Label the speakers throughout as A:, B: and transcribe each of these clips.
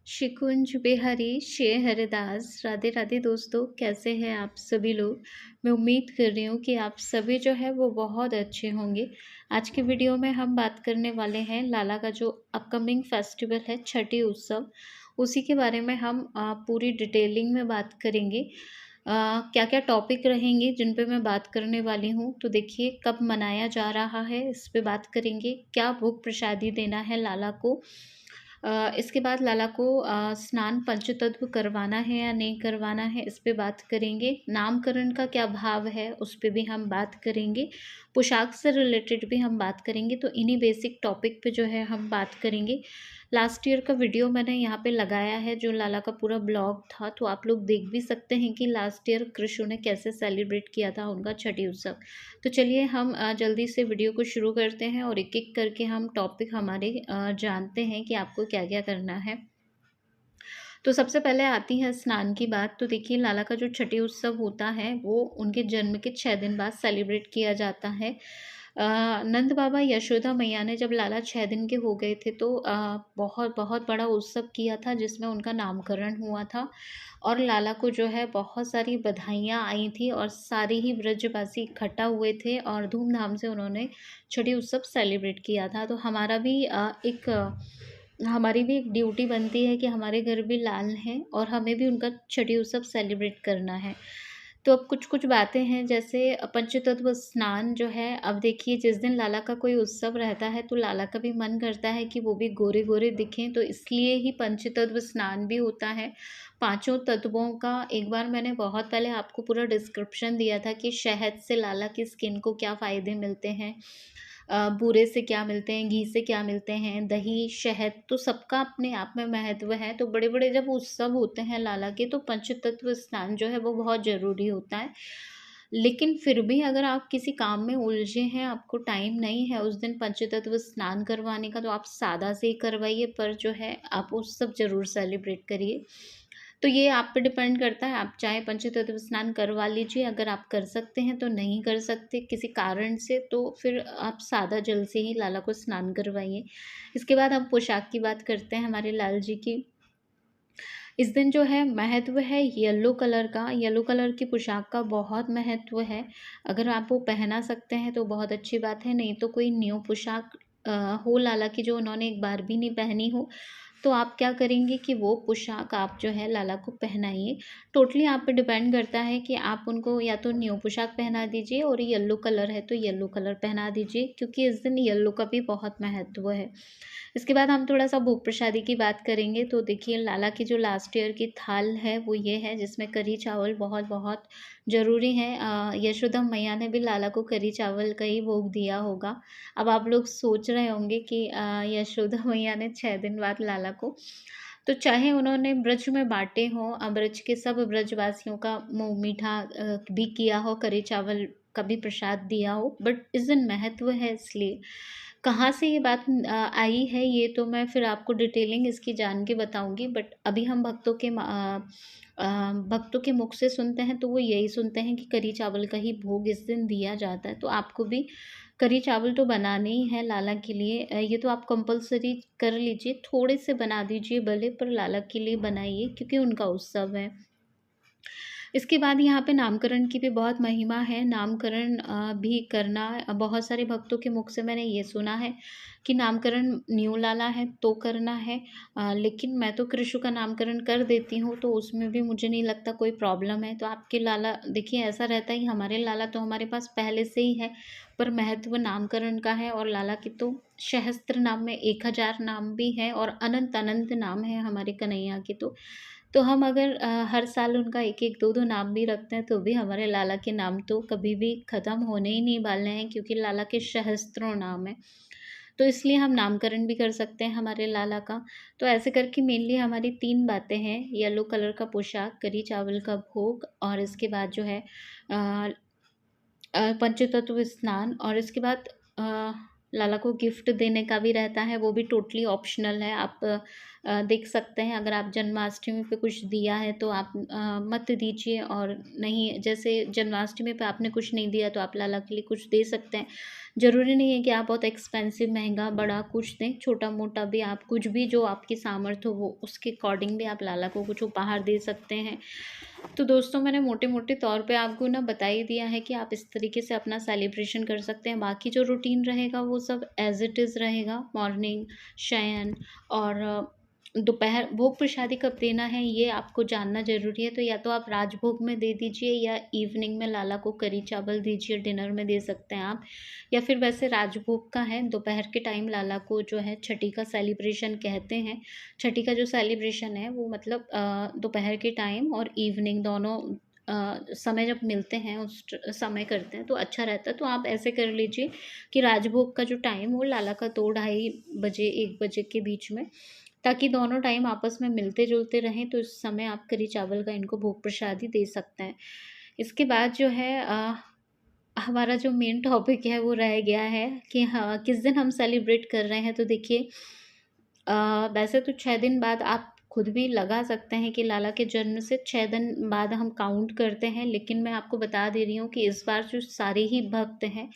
A: शिकुंज बिहारी शेर हरिदास राधे राधे दोस्तों, कैसे हैं आप सभी लोग। मैं उम्मीद कर रही हूँ कि आप सभी जो है वो बहुत अच्छे होंगे। आज की वीडियो में हम बात करने वाले हैं लाला का जो अपकमिंग फेस्टिवल है छठी उत्सव, उसी के बारे में हम पूरी डिटेलिंग में बात करेंगे। क्या क्या टॉपिक रहेंगे जिन पे मैं बात करने वाली हूँ, तो देखिए कब मनाया जा रहा है इस पे बात करेंगे, क्या भोग प्रसादी देना है लाला को। इसके बाद लाला को स्नान पंचतत्व करवाना है या नहीं करवाना है, इस पे बात करेंगे। नामकरण का क्या भाव है, उस पे भी हम बात करेंगे। पोशाक से रिलेटेड भी हम बात करेंगे। तो इन्हीं बेसिक टॉपिक पे जो है हम बात करेंगे। लास्ट ईयर का वीडियो मैंने यहाँ पे लगाया है, जो लाला का पूरा ब्लॉग था, तो आप लोग देख भी सकते हैं कि लास्ट ईयर कृष्ण ने कैसे सेलिब्रेट किया था उनका छठी उत्सव। तो चलिए हम जल्दी से वीडियो को शुरू करते हैं और एक-एक करके हम टॉपिक हमारे जानते हैं कि आपको क्या-क्या करना है। तो सबसे पहले आती है स्नान की बात। तो देखिए लाला का जो छठी उत्सव होता है वो उनके जन्म के 6 दिन बाद सेलिब्रेट किया जाता है। नंद बाबा यशोदा मैया ने जब लाला 6 दिन के हो गए थे तो बहुत बहुत बड़ा उत्सव किया था, जिसमें उनका नामकरण हुआ था और लाला को जो है बहुत सारी बधाइयाँ आई थी और सारे ही ब्रजवासी इकट्ठा हुए थे और धूमधाम से उन्होंने छठी उत्सव सेलिब्रेट किया था। तो हमारी भी एक ड्यूटी बनती है कि हमारे घर भी लाल हैं और हमें भी उनका छठी उत्सव सेलिब्रेट करना है। तो अब कुछ-कुछ बातें हैं, जैसे पंचतत्व स्नान जो है, अब देखिए जिस दिन लाला का कोई उत्सव रहता है तो लाला का भी मन करता है कि वो भी गोरे-गोरे दिखें, तो इसलिए ही पंचतत्व स्नान भी होता है। पाँचों तत्वों का एक बार मैंने बहुत पहले आपको पूरा डिस्क्रिप्शन दिया था कि शहद से लाला की स्किन को क्या फ़ायदे मिलते हैं, बूरे से क्या मिलते हैं, घी से क्या मिलते हैं, दही, शहद, तो सबका अपने आप में महत्व है। तो बड़े-बड़े जब उत्सव होते हैं लाला के, तो पंचतत्व स्नान जो है वो बहुत ज़रूरी होता है। लेकिन फिर भी अगर आप किसी काम में उलझे हैं, आपको टाइम नहीं है उस दिन पंचतत्व स्नान करवाने का, तो आप सादा से ही करवाइए, पर जो है आप उत्सव ज़रूर सेलिब्रेट करिए। तो ये आप पे डिपेंड करता है, आप चाहे पंचतत्व स्नान करवा लीजिए, अगर आप कर सकते हैं तो, नहीं कर सकते किसी कारण से, तो फिर आप सादा जल से ही लाला को स्नान करवाइए। इसके बाद हम पोशाक की बात करते हैं हमारे लाल जी की। इस दिन जो है महत्व है येलो कलर का, येलो कलर की पोशाक का बहुत महत्व है। अगर आप वो पहना सकते हैं तो बहुत अच्छी बात है, नहीं तो कोई न्यू पोशाक हो लाला की जो उन्होंने एक बार भी नहीं पहनी हो, तो आप क्या करेंगे कि वो पोशाक आप जो है लाला को पहनाइए। टोटली आप पे डिपेंड करता है कि आप उनको या तो न्यू पोशाक पहना दीजिए, और येलो कलर है तो येलो कलर पहना दीजिए, क्योंकि इस दिन येलो का भी बहुत महत्व है। इसके बाद हम थोड़ा-सा भोग प्रसादी की बात करेंगे। तो देखिए लाला की जो लास्ट ईयर की थाल है वो ये है, जिसमें कढ़ी चावल बहुत-बहुत ज़रूरी है। यशोदा मैया ने भी लाला को कढ़ी चावल का ही भोग दिया होगा। अब आप लोग सोच रहे होंगे कि यशोदा मैया ने 6 दिन बाद लाला को, तो चाहे उन्होंने ब्रज में बाँटे हों, ब्रज के सब ब्रजवासियों का मुँह मीठा भी किया हो, कढ़ी चावल का भी प्रसाद दिया हो, बट इस दिन महत्व है इसलिए। कहाँ से ये बात आई है, ये तो मैं फिर आपको डिटेलिंग इसकी जान के बताऊँगी, बट अभी हम भक्तों के मुख से सुनते हैं तो वो यही सुनते हैं कि कढ़ी चावल का ही भोग इस दिन दिया जाता है। तो आपको भी कढ़ी चावल तो बनाने ही है लाला के लिए, ये तो आप कंपल्सरी कर लीजिए, थोड़े से बना दीजिए भले, पर लाला के लिए बनाइए क्योंकि उनका उत्सव है। इसके बाद यहाँ पे नामकरण की भी बहुत महिमा है। नामकरण भी करना, बहुत सारे भक्तों के मुख से मैंने ये सुना है कि नामकरण न्यू लाला है तो करना है, लेकिन मैं तो कृषु का नामकरण कर देती हूँ, तो उसमें भी मुझे नहीं लगता कोई प्रॉब्लम है। तो आपके लाला देखिए ऐसा रहता है कि हमारे लाला तो हमारे पास पहले से ही है, पर महत्व नामकरण का है, और लाला की तो सहस्त्र नाम में 1000 नाम भी हैं और अनंत अनंत नाम है हमारे कन्हैया के। तो हम अगर हर साल उनका 1-1 2-2 नाम भी रखते हैं, तो भी हमारे लाला के नाम तो कभी भी ख़त्म होने ही नहीं वाले हैं, क्योंकि लाला के सहस्त्रों नाम हैं। तो इसलिए हम नामकरण भी कर सकते हैं हमारे लाला का। तो ऐसे करके मेनली हमारी 3 बातें हैं, येलो कलर का पोशाक, कढ़ी चावल का भोग, और इसके बाद जो है पंचतत्व स्नान, और इसके बाद लाला को गिफ्ट देने का भी रहता है, वो भी टोटली ऑप्शनल है। आप देख सकते हैं, अगर आप जन्माष्टमी पे कुछ दिया है तो आप मत दीजिए, और नहीं, जैसे जन्माष्टमी पे आपने कुछ नहीं दिया तो आप लाला के लिए कुछ दे सकते हैं। ज़रूरी नहीं है कि आप बहुत एक्सपेंसिव महँगा बड़ा कुछ दें, छोटा-मोटा भी आप कुछ भी जो आपकी सामर्थ्य हो वो उसके अकॉर्डिंग भी आप लाला को कुछ उपहार दे सकते हैं। तो दोस्तों, मैंने मोटे-मोटे तौर पे आपको ना बता ही दिया है कि आप इस तरीके से अपना सेलिब्रेशन कर सकते हैं। बाकी जो रूटीन रहेगा वो सब एज़ इट इज़ रहेगा। मॉर्निंग, शयन और दोपहर भोग प्रसादी कब देना है ये आपको जानना ज़रूरी है। तो या तो आप राजभोग में दे दीजिए, या इवनिंग में लाला को करी चावल दीजिए, डिनर में दे सकते हैं आप। या फिर वैसे राजभोग का है, दोपहर के टाइम लाला को जो है छठी का सेलिब्रेशन कहते हैं। छठी का जो सेलिब्रेशन है वो मतलब दोपहर के टाइम और इवनिंग दोनों समय जब मिलते हैं उस समय करते हैं तो अच्छा रहता है। तो आप ऐसे कर लीजिए कि राजभोग का जो टाइम वो लाला का 2 ढाई बजे 1 बजे के बीच में, ताकि दोनों टाइम आपस में मिलते-जुलते रहें, तो इस समय आप करी चावल का इनको भोग प्रसादी दे सकते हैं। इसके बाद जो है हमारा जो मेन टॉपिक है वो रह गया है कि हाँ, किस दिन हम सेलिब्रेट कर रहे हैं। तो देखिए, वैसे तो 6 दिन बाद आप खुद भी लगा सकते हैं कि लाला के जन्म से 6 दिन बाद हम काउंट करते हैं, लेकिन मैं आपको बता दे रही हूँ कि इस बार जो सारे ही भक्त हैं,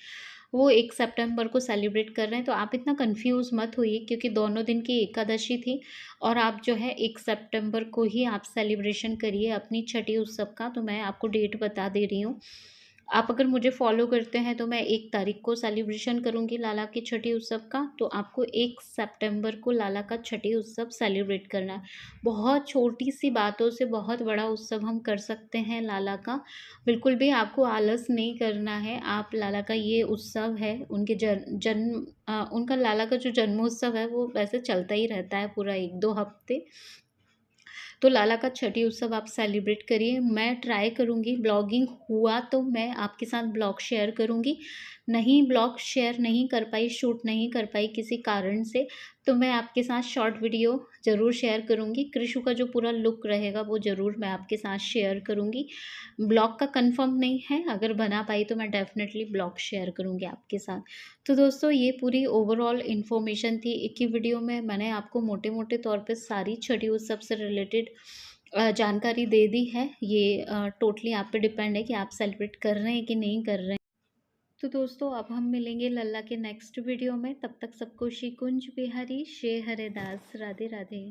A: वो 1 सितंबर को सेलिब्रेट कर रहे हैं। तो आप इतना कन्फ्यूज़ मत होइए, क्योंकि दोनों दिन की एकादशी थी और आप जो है 1 सितंबर को ही आप सेलिब्रेशन करिए अपनी छठी उत्सव का। तो मैं आपको डेट बता दे रही हूँ। आप अगर मुझे फ़ॉलो करते हैं तो मैं 1 तारीख को सेलिब्रेशन करूँगी लाला की छठी उत्सव का, तो आपको 1 सितंबर को लाला का छठी उत्सव सेलिब्रेट करना है। बहुत छोटी-सी बातों से बहुत बड़ा उत्सव हम कर सकते हैं लाला का। बिल्कुल भी आपको आलस नहीं करना है। आप लाला का ये उत्सव है, उनके उनका लाला का जो जन्मोत्सव है वो वैसे चलता ही रहता है पूरा 1-2 हफ़्ते। तो लाला का छठी उत्सव आप सेलिब्रेट करिए। मैं ट्राई करूँगी, ब्लॉगिंग हुआ तो मैं आपके साथ ब्लॉग शेयर करूँगी। नहीं, ब्लॉग शेयर नहीं कर पाई, शूट नहीं कर पाई किसी कारण से, तो मैं आपके साथ शॉर्ट वीडियो ज़रूर शेयर करूँगी। कृषु का जो पूरा लुक रहेगा वो ज़रूर मैं आपके साथ शेयर करूँगी। ब्लॉग का कंफर्म नहीं है, अगर बना पाई तो मैं डेफ़िनेटली ब्लॉग शेयर करूँगी आपके साथ। तो दोस्तों, ये पूरी ओवरऑल इन्फॉर्मेशन थी। एक ही वीडियो में मैंने आपको मोटे-मोटे तौर पे सारी छठी उत्सव से रिलेटेड जानकारी दे दी है। ये टोटली आप पे डिपेंड है कि आप सेलिब्रेट कर रहे हैं कि नहीं कर रहे हैं। तो दोस्तों, अब हम मिलेंगे लल्ला के नेक्स्ट वीडियो में। तब तक सबको श्री कुंज बिहारी श्री हरिदास। राधे राधे।